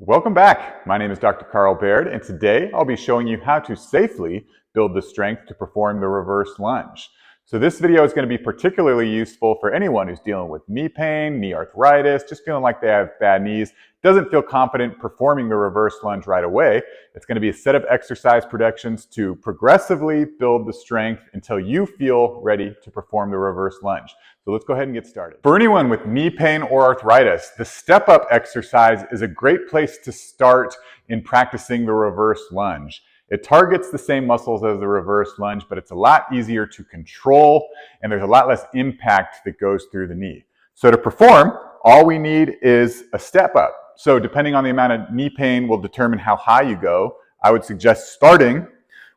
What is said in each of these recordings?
Welcome back. My name is Dr. Carl Baird, and today I'll be showing you how to safely build the strength to perform the reverse lunge. So this video is going to be particularly useful for anyone who's dealing with knee pain, knee arthritis, just feeling like they have bad knees, doesn't feel confident performing the reverse lunge right away. It's going to be a set of exercise productions to progressively build the strength until you feel ready to perform the reverse lunge. So let's go ahead and get started. For anyone with knee pain or arthritis, the step-up exercise is a great place to start in practicing the reverse lunge. It targets the same muscles as the reverse lunge, but it's a lot easier to control, and there's a lot less impact that goes through the knee. So to perform, all we need is a step up. So depending on the amount of knee pain will determine how high you go. I would suggest starting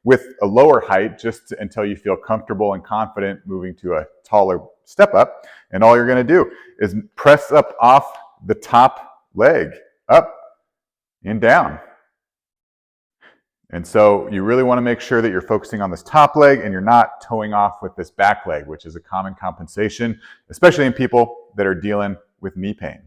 with a lower height just until you feel comfortable and confident moving to a taller step up. And all you're going to do is press up off the top leg, up and down. And so you really want to make sure that you're focusing on this top leg and you're not toeing off with this back leg, which is a common compensation, especially in people that are dealing with knee pain.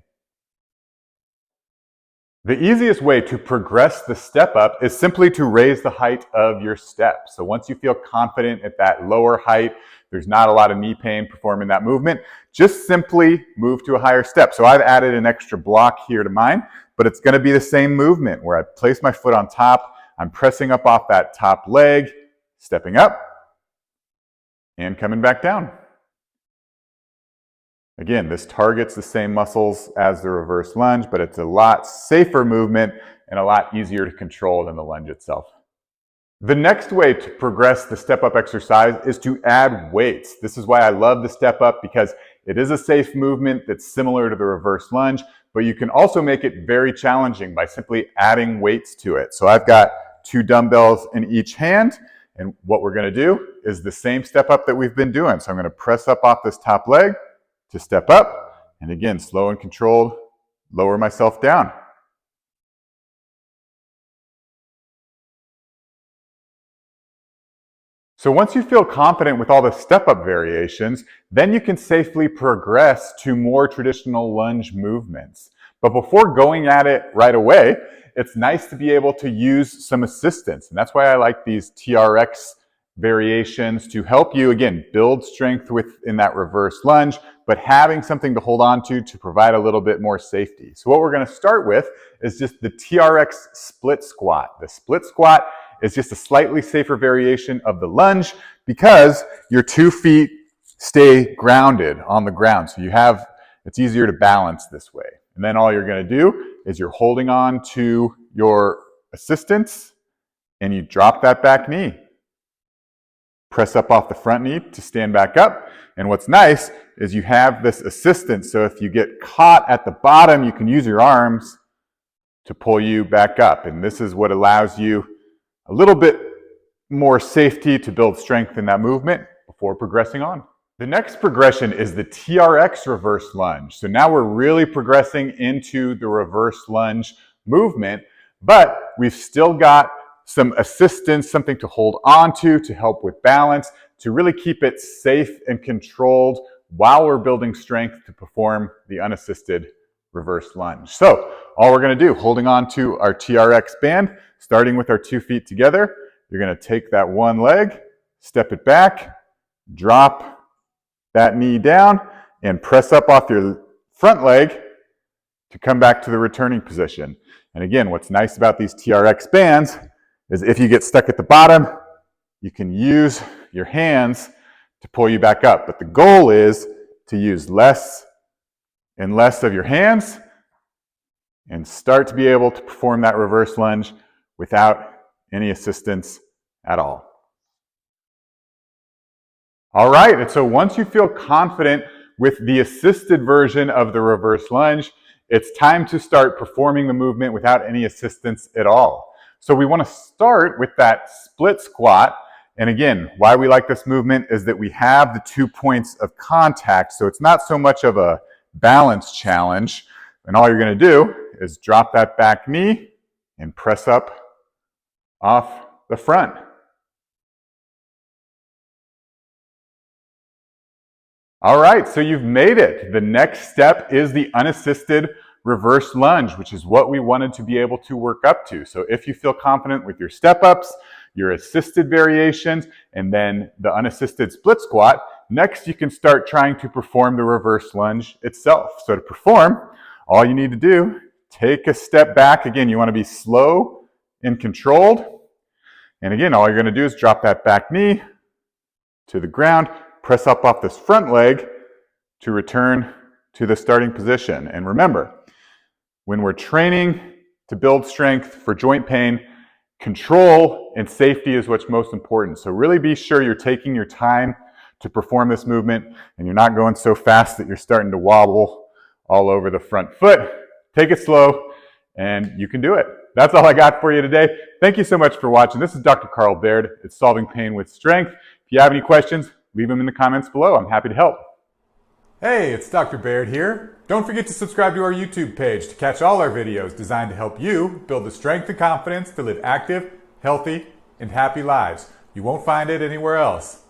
The easiest way to progress the step up is simply to raise the height of your step. So once you feel confident at that lower height, there's not a lot of knee pain performing that movement, just simply move to a higher step. So I've added an extra block here to mine, but it's going to be the same movement where I place my foot on top, I'm pressing up off that top leg, stepping up, and coming back down. Again, this targets the same muscles as the reverse lunge, but it's a lot safer movement and a lot easier to control than the lunge itself. The next way to progress the step-up exercise is to add weights. This is why I love the step-up, because it is a safe movement that's similar to the reverse lunge, but you can also make it very challenging by simply adding weights to it. So I've got 2 dumbbells in each hand, and what we're going to do is the same step-up that we've been doing. So I'm going to press up off this top leg to step up, and again, slow and controlled, lower myself down. So once you feel confident with all the step-up variations, then you can safely progress to more traditional lunge movements. But before going at it right away, it's nice to be able to use some assistance. And that's why I like these TRX variations to help you, again, build strength within that reverse lunge, but having something to hold on to provide a little bit more safety. So what we're going to start with is just the TRX split squat. The split squat is just a slightly safer variation of the lunge because your 2 feet stay grounded on the ground. So it's easier to balance this way. And then all you're going to do is you're holding on to your assistance and you drop that back knee. Press up off the front knee to stand back up. And what's nice is you have this assistance. So if you get caught at the bottom, you can use your arms to pull you back up. And this is what allows you a little bit more safety to build strength in that movement before progressing on. The next progression is the TRX reverse lunge. So now we're really progressing into the reverse lunge movement, but we've still got some assistance, something to hold on to help with balance, to really keep it safe and controlled while we're building strength to perform the unassisted reverse lunge. So all we're going to do, holding on to our TRX band, starting with our 2 feet together, you're going to take that one leg, step it back, drop that knee down, and press up off your front leg to come back to the returning position. And again, what's nice about these TRX bands is if you get stuck at the bottom, you can use your hands to pull you back up. But the goal is to use less and less of your hands and start to be able to perform that reverse lunge without any assistance at all. All right, and so once you feel confident with the assisted version of the reverse lunge, it's time to start performing the movement without any assistance at all. So we want to start with that split squat. And again, why we like this movement is that we have the 2 points of contact, so it's not so much of a balance challenge. And all you're going to do is drop that back knee and press up off the front. All right, so you've made it. The next step is the unassisted reverse lunge, which is what we wanted to be able to work up to. So if you feel confident with your step-ups, your assisted variations, and then the unassisted split squat, next you can start trying to perform the reverse lunge itself. So to perform, all you need to do, take a step back. Again, you want to be slow and controlled. And again, all you're going to do is drop that back knee to the ground, press up off this front leg to return to the starting position. And remember, when we're training to build strength for joint pain, control and safety is what's most important. So really be sure you're taking your time to perform this movement and you're not going so fast that you're starting to wobble all over the front foot. Take it slow and you can do it. That's all I got for you today. Thank you so much for watching. This is Dr. Carl Baird. It's Solving Pain with Strength. If you have any questions, leave them in the comments below. I'm happy to help. Hey, it's Dr. Baird here. Don't forget to subscribe to our YouTube page to catch all our videos designed to help you build the strength and confidence to live active, healthy, and happy lives. You won't find it anywhere else.